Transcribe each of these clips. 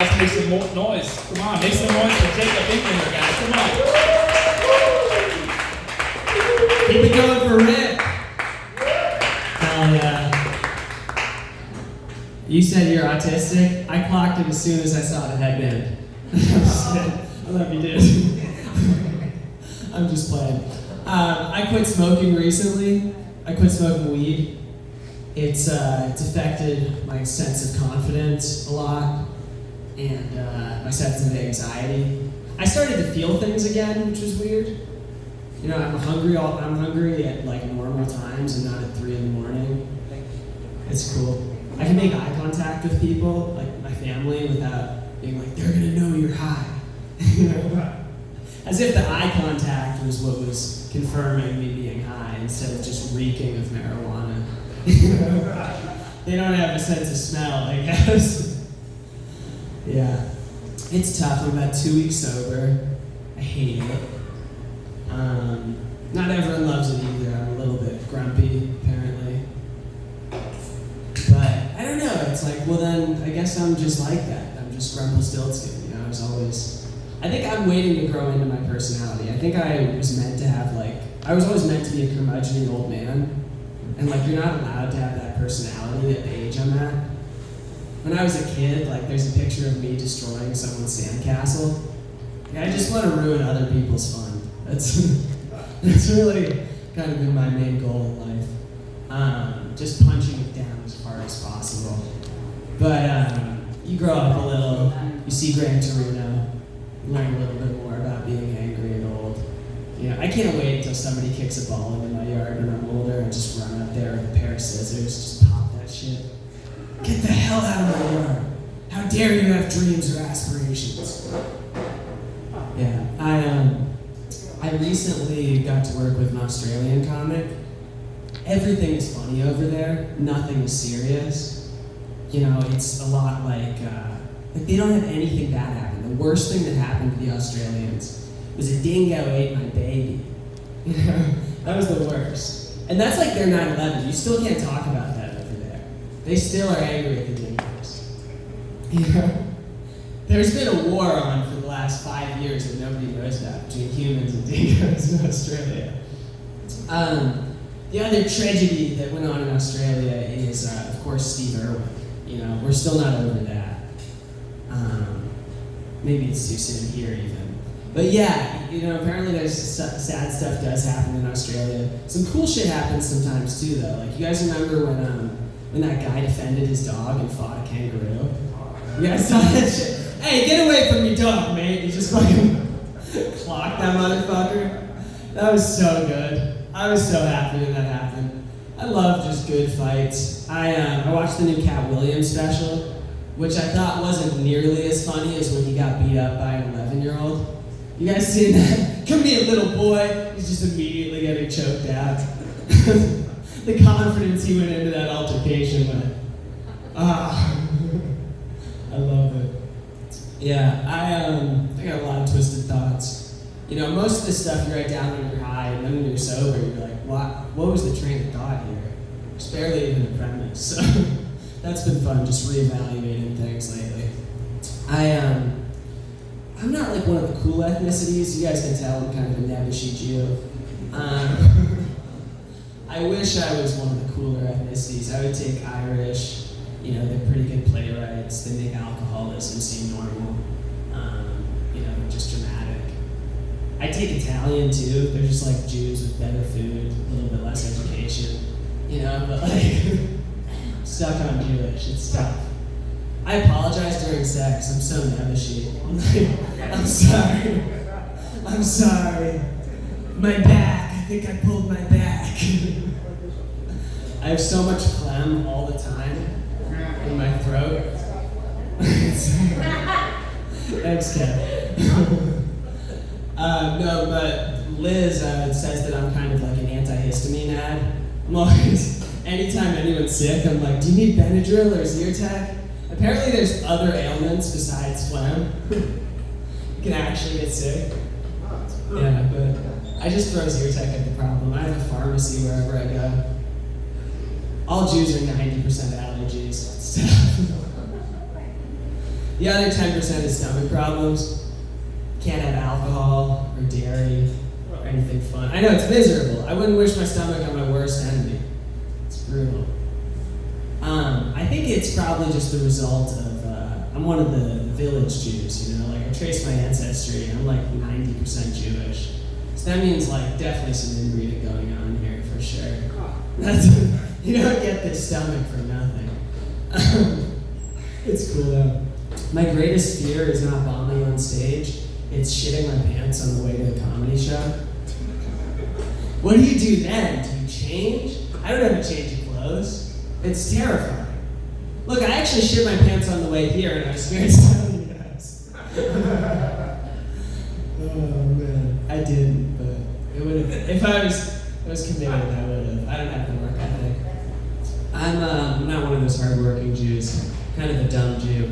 guys make some more noise. Come on, make some noise for Jacob Inglinger, guys. Come on. Keep it going for Rick. Hell yeah. You said you're autistic. I clocked it as soon as I saw the headband. I love you, dude. I'm just playing. I quit smoking recently. I quit smoking weed. It's affected my sense of confidence a lot and my sense of anxiety. I started to feel things again, which was weird. You know, I'm hungry at like normal times and not at 3 in the morning. It's cool. I can make eye contact with people, like my family, without being like, they're gonna know you're high. You know? As if the eye contact was what was confirming me being high instead of just reeking of marijuana. They don't have a sense of smell, I guess. Yeah. It's tough. I'm about 2 weeks sober. I hate it. Not everyone loves it either. I'm a little bit grumpy, apparently. But I don't know. It's like, well then, I guess I'm just like that. I'm just Grumpelstiltskin, you know? I think I'm waiting to grow into my personality. I think I was always meant to be a curmudgeon old man. And like, you're not allowed to have that personality at the age I'm at. When I was a kid, like, there's a picture of me destroying someone's sandcastle. Like, I just want to ruin other people's fun. That's really kind of been my main goal in life. Just punching it down as hard as possible. But you grow up a little, you see Gran Torino, you learn a little bit more about being angry and old. You know, I can't wait until somebody kicks a ball into my yard when I'm older and just run up there with a pair of scissors, just pop that shit. Get the hell out of my yard. How dare you have dreams or aspirations? Yeah, I recently got to work with an Australian comic. Everything is funny over there. Nothing is serious. You know, it's a lot like they don't have anything bad happen. The worst thing that happened to the Australians was a dingo ate my baby. You know, that was the worst. And that's like their 9/11. You still can't talk about that over there. They still are angry at the dingoes. You know? There's been a war on for the last 5 years that nobody knows about between humans and dingoes in Australia. The other tragedy that went on in Australia is, of course, Steve Irwin. You know, we're still not over that. Maybe it's too soon here even. But yeah, you know, apparently there's sad stuff does happen in Australia. Some cool shit happens sometimes too, though. Like, you guys remember when that guy defended his dog and fought a kangaroo? You guys saw that shit? Hey, get away from your dog, mate! He just fucking clocked that motherfucker. That was so good. I was so happy when that happened. I love just good fights. I watched the new Cat Williams special, which I thought wasn't nearly as funny as when he got beat up by an 11-year-old. You guys seen that? Come here, little boy. He's just immediately getting choked out. The confidence he went into that altercation with. I love it. Yeah, I got a lot of twisted thoughts. You know, most of this stuff you write down when you're high, and then when you're sober, you're like, what was the train of thought here? It's barely even a premise. So that's been fun, just reevaluating things lately. I'm not like one of the cool ethnicities. You guys can tell I'm kind of a nebbishy Jew. I wish I was one of the cooler ethnicities. I would take Irish. You know, they're pretty good playwrights. They make alcoholism seem normal. You know, just dramatic. I take Italian too. They're just like Jews with better food, a little bit less education. You know, but like, I'm stuck on Jewish. It's tough. I apologize during sex. I'm so nebbishy. I'm sorry. I'm sorry. My back. I think I pulled my back. I have so much phlegm all the time in my throat. Thanks, Kev. No, but Liz says that I'm kind of like an antihistamine ad. I'm always, anytime anyone's sick, I'm like, do you need Benadryl or Zyrtec? Apparently there's other ailments besides phlegm. You can actually get sick. Yeah, but I just throw Zyrtec at the problem. I have a pharmacy wherever I go. All Jews are 90% allergies. The other 10% is stomach problems. Can't have alcohol or dairy or anything fun. I know it's miserable. I wouldn't wish my stomach on my worst enemy. It's brutal. I think it's probably just the result of, I'm one of the village Jews, you know, like I traced my ancestry, I'm like 90% Jewish. So that means like definitely some inbreeding going on here for sure. That's, you don't get this stomach for nothing. It's cool though. My greatest fear is not bombing on stage, it's shitting my pants on the way to a comedy show. What do you do then? Do you change? I don't ever change clothes. It's terrifying. Look, I actually shit my pants on the way here and I was scared to tell you guys. Oh man, I didn't, but it would have, if I was committed, I would have. I don't have the work ethic. I'm not one of those hardworking Jews, kind of a dumb Jew.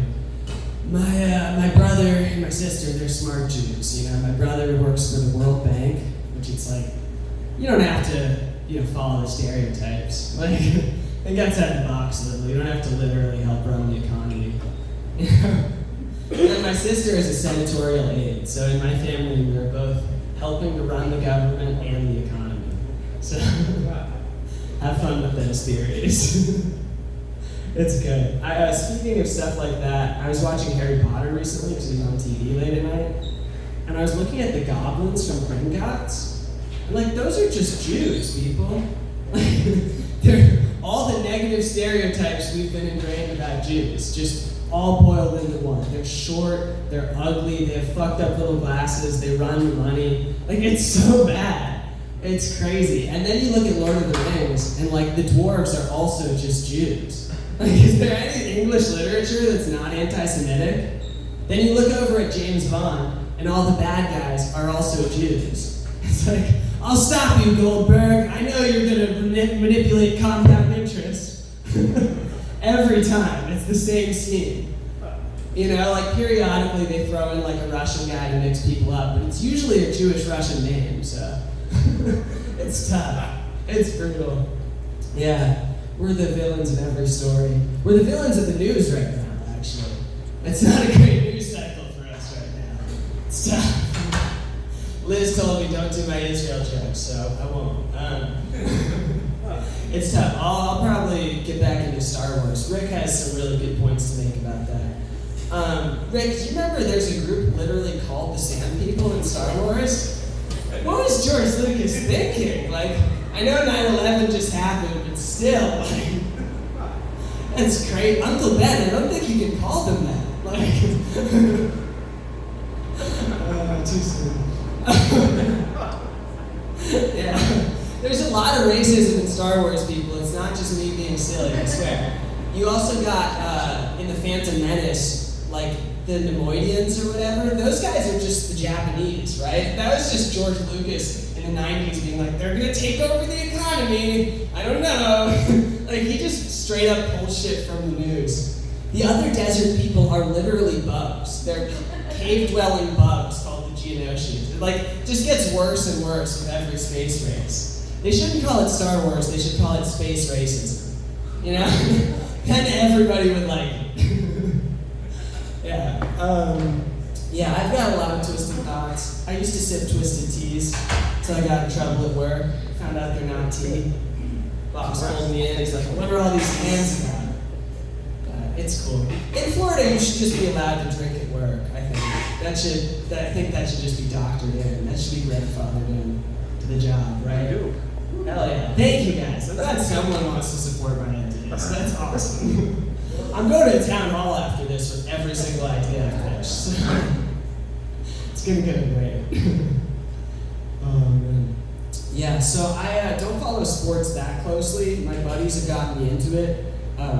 My brother and my sister, they're smart Jews. You know, my brother works for the World Bank, which it's like, you don't have to, you know, follow the stereotypes. Like, it gets out of the box a little. You don't have to literally help run the economy. And then my sister is a senatorial aide, so in my family we're both helping to run the government and the economy. So have fun with those theories. It's good. Speaking of stuff like that, I was watching Harry Potter recently because he was on TV late at night, and I was looking at the goblins from Gringotts, and like those are just Jews, people. They're all the negative stereotypes we've been ingrained about Jews, just all boiled into one. They're short, they're ugly, they have fucked up little glasses, they run money. Like, it's so bad. It's crazy. And then you look at Lord of the Rings, and like the dwarves are also just Jews. Like, is there any English literature that's not anti-Semitic? Then you look over at James Bond, and all the bad guys are also Jews. It's like, I'll stop you, Goldberg. I know you're gonna manipulate compound interest. Every time, it's the same scene. You know, like periodically they throw in like a Russian guy to mix people up, but it's usually a Jewish-Russian name, so it's tough. It's brutal. Yeah, we're the villains in every story. We're the villains of the news right now, actually. It's not a great news cycle for us right now. It's tough. Liz told me don't do my Israel jokes, so I won't. It's tough. I'll probably get back into Star Wars. Rick has some really good points to make about that. Rick, do you remember there's a group literally called the Sand People in Star Wars? What was George Lucas thinking? Like, I know 9/11 just happened, but still, like, that's great. Uncle Ben, I don't think you can call them that. Like, too soon. Yeah. There's a lot of racism in Star Wars, people. It's not just me being silly, I swear. You also got, in The Phantom Menace, like, the Nemoidians or whatever. Those guys are just the Japanese, right? That was just George Lucas in the 90s being like, they're gonna take over the economy. I don't know. Like, he just straight up pulls shit from the news. The other desert people are literally bugs. They're cave-dwelling bugs called the Geonosians. It, like, just gets worse and worse with every space race. They shouldn't call it Star Wars, they should call it space racism. You know? Then everybody would like it. Yeah, I've got a lot of twisted thoughts. I used to sip twisted teas, so I got in trouble at work. Found out they're not tea. Boss pulled me in, he's like, what are all these cans about? It's cool. In Florida, you should just be allowed to drink at work, I think. I think that should just be doctored in. That should be grandfathered in to the job, right? Hell yeah. Thank you guys. I'm glad someone wants to support my ideas. That's awesome. I'm going to a town hall after this with every single idea I've pitched. So it's gonna get great. Oh man. Yeah, so I don't follow sports that closely. My buddies have gotten me into it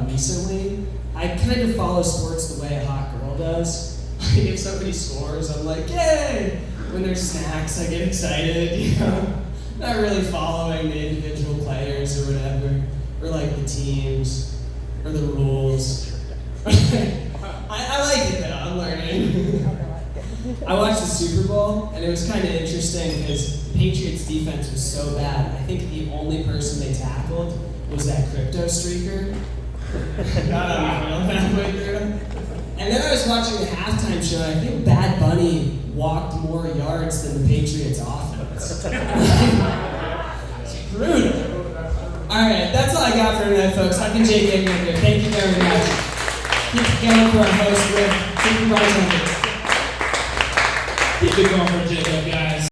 recently. I kind of follow sports the way a hot girl does. If somebody scores, I'm like, yay! When there's snacks, I get excited, you know? Not really following the individual players or whatever, or like the teams, or the rules. I like it though, I'm learning. I watched the Super Bowl, and it was kind of interesting because the Patriots defense was so bad. I think the only person they tackled was that crypto streaker. Got on the field halfway through. And then I was watching the halftime show, and I think Bad Bunny walked more yards than the Patriots offense. It's brutal. Alright, that's all I got for tonight, folks. I've been Jake Gagnon here. Thank you very much. Keep it going for our host, Rick. Keep it right on. Keep it going for Jacob.